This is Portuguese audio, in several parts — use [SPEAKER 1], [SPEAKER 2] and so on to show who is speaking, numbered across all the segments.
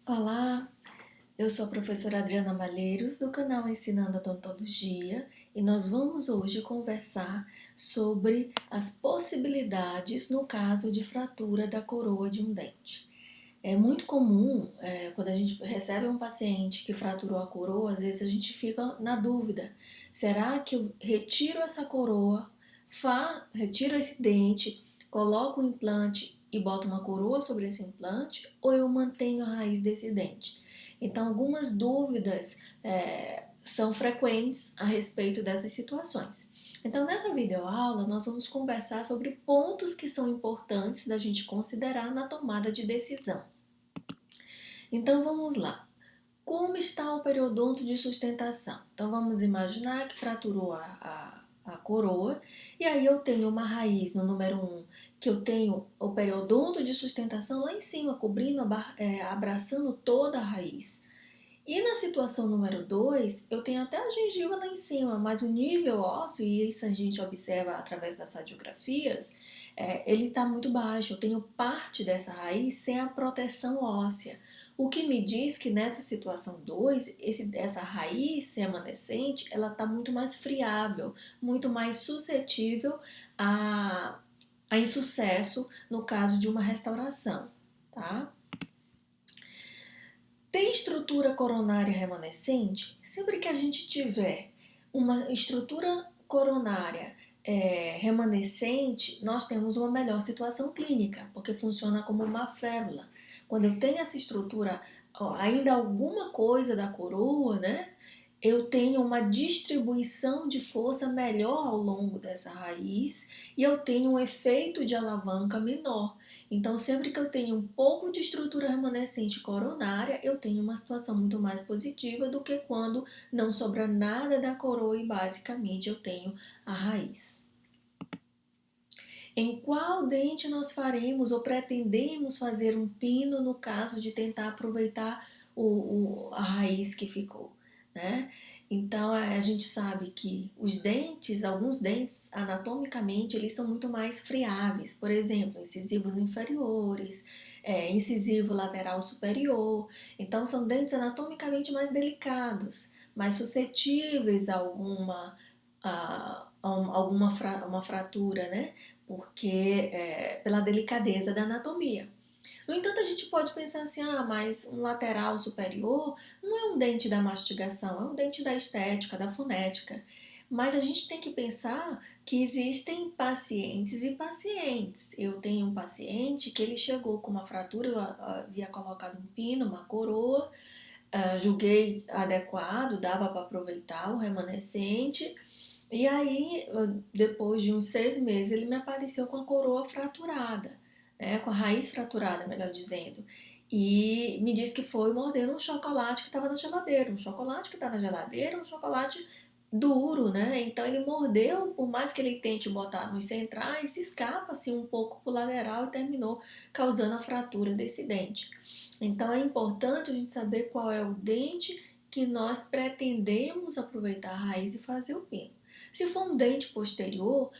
[SPEAKER 1] Olá, eu sou a professora Adriana Malheiros do canal Ensinando Odontologia e nós vamos hoje conversar sobre as possibilidades no caso de fratura da coroa de um dente. É muito comum, quando a gente recebe um paciente que fraturou a coroa, às vezes a gente fica na dúvida: será que eu retiro essa coroa, retiro esse dente, coloco um implante e boto uma coroa sobre esse implante, ou eu mantenho a raiz desse dente? Então, algumas dúvidas são frequentes a respeito dessas situações. Então, nessa videoaula, nós vamos conversar sobre pontos que são importantes da gente considerar na tomada de decisão. Então vamos lá. Como está o periodonto de sustentação? Então vamos imaginar que fraturou a coroa e aí eu tenho uma raiz no número 1, que eu tenho o periodonto de sustentação lá em cima, cobrindo, abraçando toda a raiz. E na situação número 2, eu tenho até a gengiva lá em cima, mas o nível ósseo, e isso a gente observa através das radiografias, ele está muito baixo. Eu tenho parte dessa raiz sem a proteção óssea. O que me diz que nessa situação 2, essa raiz remanescente, ela está muito mais friável, muito mais suscetível a insucesso no caso de uma restauração, tá? Tem estrutura coronária remanescente? Sempre que a gente tiver uma estrutura coronária remanescente, nós temos uma melhor situação clínica, porque funciona como uma férula. Quando eu tenho essa estrutura, ainda alguma coisa da coroa, né? Eu tenho uma distribuição de força melhor ao longo dessa raiz e eu tenho um efeito de alavanca menor. Então, sempre que eu tenho um pouco de estrutura remanescente coronária, eu tenho uma situação muito mais positiva do que quando não sobra nada da coroa e basicamente eu tenho a raiz. Em qual dente nós faremos ou pretendemos fazer um pino no caso de tentar aproveitar a raiz que ficou, né? Então a gente sabe que os dentes, alguns dentes anatomicamente, eles são muito mais friáveis. Por exemplo, incisivos inferiores, incisivo lateral superior. Então são dentes anatomicamente mais delicados, mais suscetíveis a uma fratura, né? Porque pela delicadeza da anatomia. No entanto, a gente pode pensar assim, mas um lateral superior não é um dente da mastigação, é um dente da estética, da fonética. Mas a gente tem que pensar que existem pacientes e pacientes. Eu tenho um paciente que ele chegou com uma fratura, eu havia colocado um pino, uma coroa, julguei adequado, dava para aproveitar o remanescente, e aí, depois de uns 6 meses, ele me apareceu com a coroa fraturada, né? Com a raiz fraturada, melhor dizendo. E me disse que foi morder um chocolate que estava na geladeira. Um chocolate que está na geladeira, um chocolate duro, né? Então ele mordeu, por mais que ele tente botar nos centrais, escapa assim um pouco para o lateral e terminou causando a fratura desse dente. Então é importante a gente saber qual é o dente que nós pretendemos aproveitar a raiz e fazer o pino. Se for um dente posterior,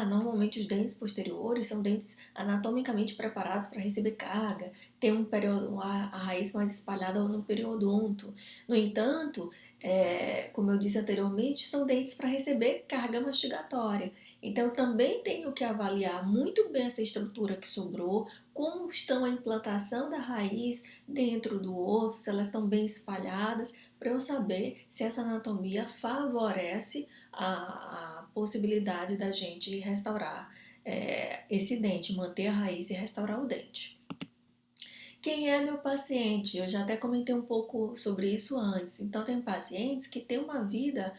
[SPEAKER 1] normalmente os dentes posteriores são dentes anatomicamente preparados para receber carga, tem a raiz mais espalhada no periodonto. No entanto, como eu disse anteriormente, são dentes para receber carga mastigatória. Então, também tenho que avaliar muito bem essa estrutura que sobrou, como estão a implantação da raiz dentro do osso, se elas estão bem espalhadas, para eu saber se essa anatomia favorece a possibilidade da gente restaurar esse dente, manter a raiz e restaurar o dente. Quem é meu paciente? Eu já até comentei um pouco sobre isso antes. Então, tem pacientes que têm uma vida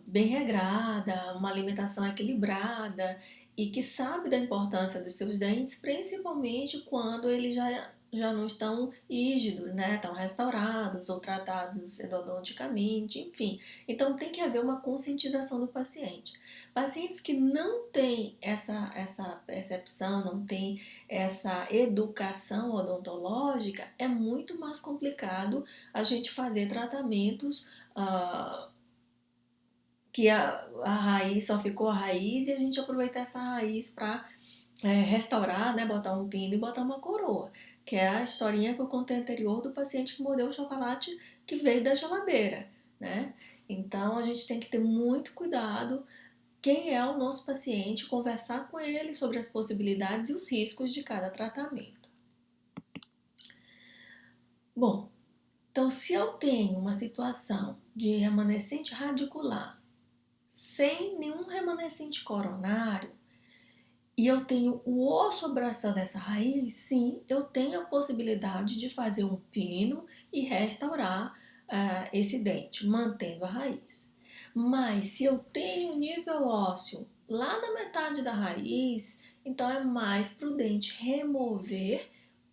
[SPEAKER 1] bem regrada, uma alimentação equilibrada e que sabe da importância dos seus dentes, principalmente quando eles já não estão rígidos, né? Estão restaurados ou tratados endodonticamente, enfim. Então tem que haver uma conscientização do paciente. Pacientes que não têm essa percepção, não têm essa educação odontológica, é muito mais complicado a gente fazer tratamentos que a raiz só ficou a raiz e a gente aproveitar essa raiz para restaurar, né, botar um pino e botar uma coroa. que é a historinha que eu contei anterior do paciente que mordeu o chocolate que veio da geladeira, né? Então a gente tem que ter muito cuidado quem é o nosso paciente, conversar com ele sobre as possibilidades e os riscos de cada tratamento. Bom, então se eu tenho uma situação de remanescente radicular sem nenhum remanescente coronário e eu tenho o osso abraçando essa raiz, sim, eu tenho a possibilidade de fazer um pino e restaurar esse dente, mantendo a raiz. Mas se eu tenho um nível ósseo lá na metade da raiz, então é mais prudente remover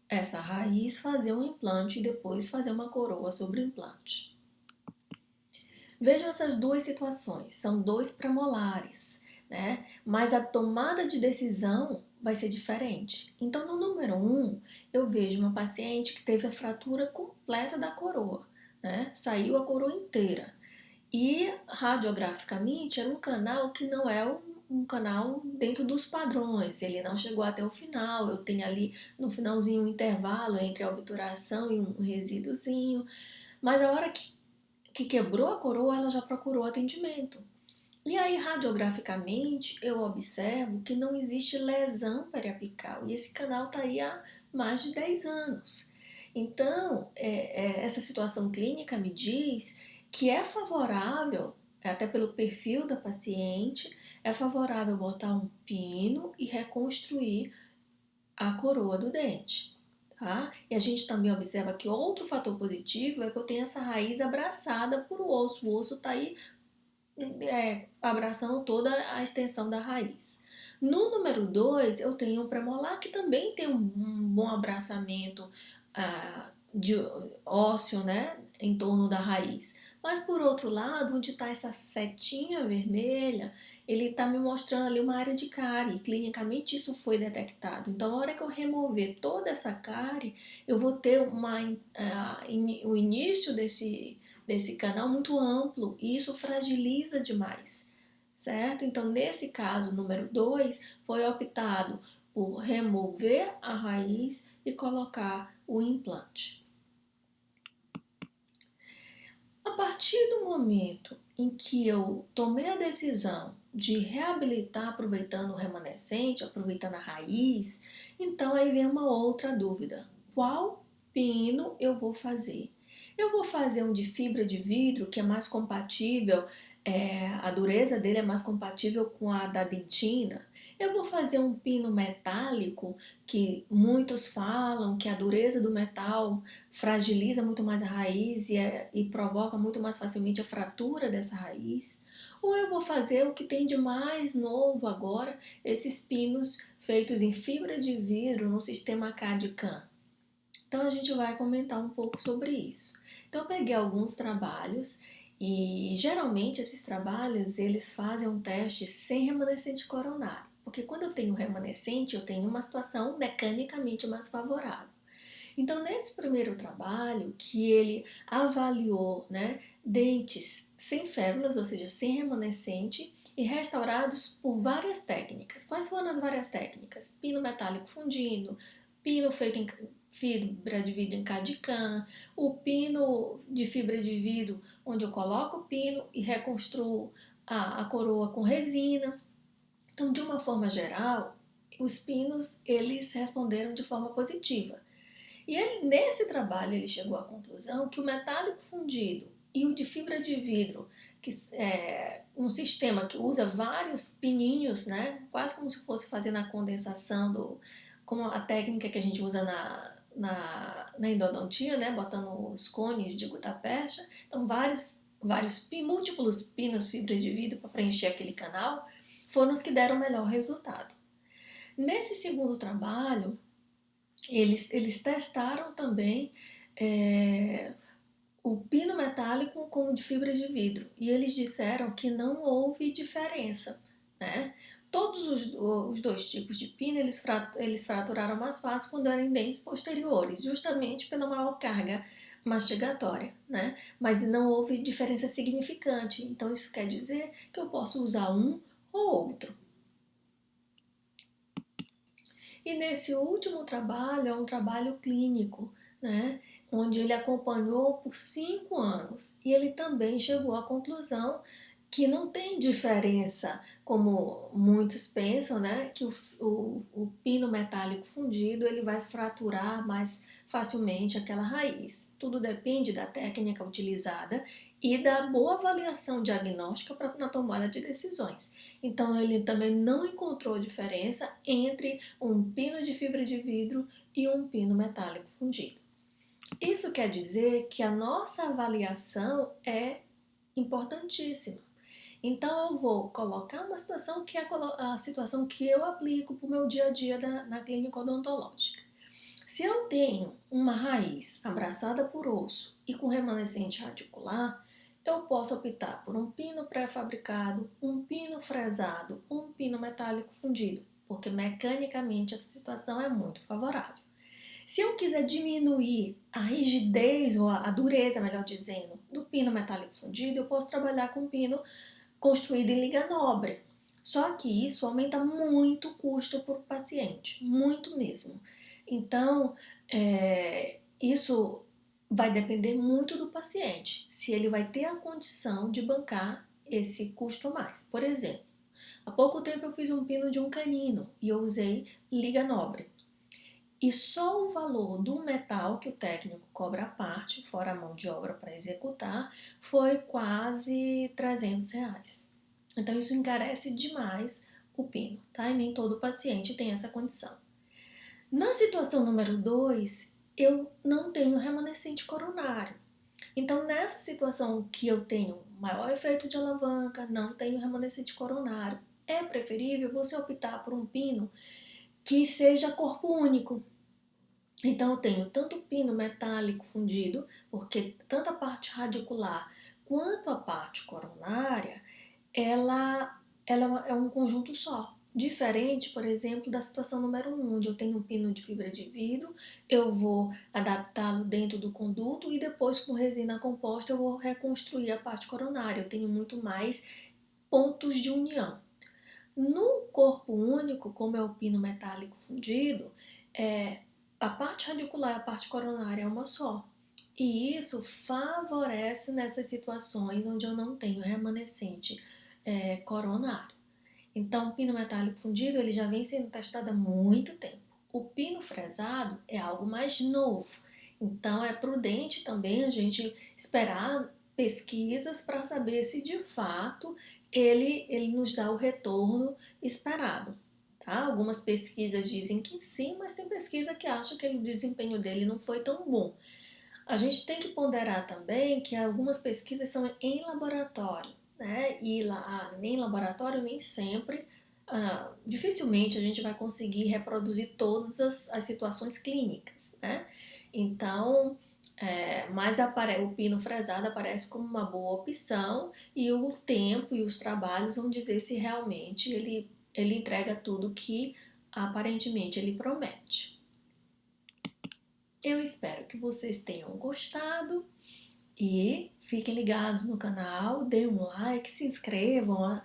[SPEAKER 1] essa raiz, fazer um implante e depois fazer uma coroa sobre o implante. Vejam essas duas situações, são dois premolares, né? Mas a tomada de decisão vai ser diferente. Então, no número 1, eu vejo uma paciente que teve a fratura completa da coroa, né? Saiu a coroa inteira. E radiograficamente era um canal que não é um canal dentro dos padrões, ele não chegou até o final. Eu tenho ali no finalzinho um intervalo entre a obturação e um resíduozinho, mas a hora que quebrou a coroa, ela já procurou atendimento. E aí, radiograficamente, eu observo que não existe lesão periapical e esse canal está aí há mais de 10 anos. Então, essa situação clínica me diz que é favorável, até pelo perfil da paciente, é favorável botar um pino e reconstruir a coroa do dente. Tá? E a gente também observa que outro fator positivo é que eu tenho essa raiz abraçada por o osso está aí abraçando toda a extensão da raiz. No número 2, eu tenho um premolar que também tem um bom abraçamento de ósseo, né, em torno da raiz. Mas por outro lado, onde está essa setinha vermelha, ele está me mostrando ali uma área de cárie. Clinicamente isso foi detectado. Então, na hora que eu remover toda essa cárie, eu vou ter o início desse canal muito amplo e isso fragiliza demais, certo? Então, nesse caso, número 2, foi optado por remover a raiz e colocar o implante. A partir do momento em que eu tomei a decisão de reabilitar aproveitando o remanescente, aproveitando a raiz, então aí vem uma outra dúvida. Qual pino eu vou fazer? Eu vou fazer um de fibra de vidro, que é mais compatível, a dureza dele é mais compatível com a da dentina. Eu vou fazer um pino metálico, que muitos falam que a dureza do metal fragiliza muito mais a raiz e provoca muito mais facilmente a fratura dessa raiz. Ou eu vou fazer o que tem de mais novo agora, esses pinos feitos em fibra de vidro no sistema CAD-CAM. Então a gente vai comentar um pouco sobre isso. Então eu peguei alguns trabalhos e geralmente esses trabalhos eles fazem um teste sem remanescente coronário, porque quando eu tenho remanescente eu tenho uma situação mecanicamente mais favorável. Então, nesse primeiro trabalho, que ele avaliou, né, dentes sem férulas, ou seja, sem remanescente, e restaurados por várias técnicas. Quais foram as várias técnicas? Pino metálico fundido, pino feito em fibra de vidro em CAD/CAM, o pino de fibra de vidro, onde eu coloco o pino e reconstruo a coroa com resina. Então, de uma forma geral, os pinos eles responderam de forma positiva. E ele, nesse trabalho ele chegou à conclusão que o metálico fundido e o de fibra de vidro, que é um sistema que usa vários pininhos, né, quase como se fosse fazendo a condensação, como a técnica que a gente usa na endodontia, né, botando os cones de gutta-percha. Então, múltiplos pinos fibra de vidro para preencher aquele canal foram os que deram o melhor resultado. Nesse segundo trabalho, eles testaram também o pino metálico com o de fibra de vidro e eles disseram que não houve diferença, né? Todos os dois tipos de pino eles fraturaram mais fácil quando eram em dentes posteriores, justamente pela maior carga mastigatória, né? Mas não houve diferença significante. Então isso quer dizer que eu posso usar um ou outro. E nesse último trabalho, é um trabalho clínico, né? Onde ele acompanhou por 5 anos. E ele também chegou à conclusão que não tem diferença, como muitos pensam, né? Que o pino metálico fundido ele vai fraturar mais facilmente aquela raiz. Tudo depende da técnica utilizada e da boa avaliação diagnóstica na tomada de decisões. Então, ele também não encontrou diferença entre um pino de fibra de vidro e um pino metálico fundido. Isso quer dizer que a nossa avaliação é importantíssima. Então, eu vou colocar uma situação que é a situação que eu aplico para o meu dia a dia na clínica odontológica. Se eu tenho uma raiz abraçada por osso e com remanescente radicular, eu posso optar por um pino pré-fabricado, um pino fresado ou um pino metálico fundido, porque mecanicamente essa situação é muito favorável. Se eu quiser diminuir a rigidez ou a dureza, melhor dizendo, do pino metálico fundido, eu posso trabalhar com pino construído em liga nobre. Só que isso aumenta muito o custo para o paciente, muito mesmo. Então, isso vai depender muito do paciente, se ele vai ter a condição de bancar esse custo a mais. Por exemplo, há pouco tempo eu fiz um pino de um canino e eu usei liga nobre. E só o valor do metal que o técnico cobra à parte, fora a mão de obra para executar, foi quase R$ 300. Então isso encarece demais o pino, tá? E nem todo paciente tem essa condição. Na situação número 2, eu não tenho remanescente coronário. Então, nessa situação que eu tenho maior efeito de alavanca, não tenho remanescente coronário, é preferível você optar por um pino que seja corpo único. Então, eu tenho tanto pino metálico fundido, porque tanto a parte radicular quanto a parte coronária, ela é um conjunto só. Diferente, por exemplo, da situação número 1, onde eu tenho um pino de fibra de vidro, eu vou adaptá-lo dentro do conduto e depois com resina composta eu vou reconstruir a parte coronária. Eu tenho muito mais pontos de união. No corpo único, como é o pino metálico fundido, a parte radicular e a parte coronária é uma só. E isso favorece nessas situações onde eu não tenho remanescente coronário. Então, o pino metálico fundido ele já vem sendo testado há muito tempo. O pino fresado é algo mais novo. Então, é prudente também a gente esperar pesquisas para saber se de fato ele nos dá o retorno esperado. Tá? Algumas pesquisas dizem que sim, mas tem pesquisa que acha que o desempenho dele não foi tão bom. A gente tem que ponderar também que algumas pesquisas são em laboratório, né? E lá, nem laboratório, nem sempre, dificilmente a gente vai conseguir reproduzir todas as situações clínicas, né? Então, mas o pino fresado aparece como uma boa opção e o tempo e os trabalhos vão dizer se realmente ele entrega tudo que aparentemente ele promete. Eu espero que vocês tenham gostado e fiquem ligados no canal, deem um like, se inscrevam,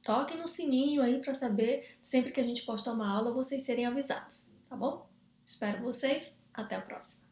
[SPEAKER 1] toquem no sininho aí para saber sempre que a gente posta uma aula vocês serem avisados, tá bom? Espero vocês, até a próxima.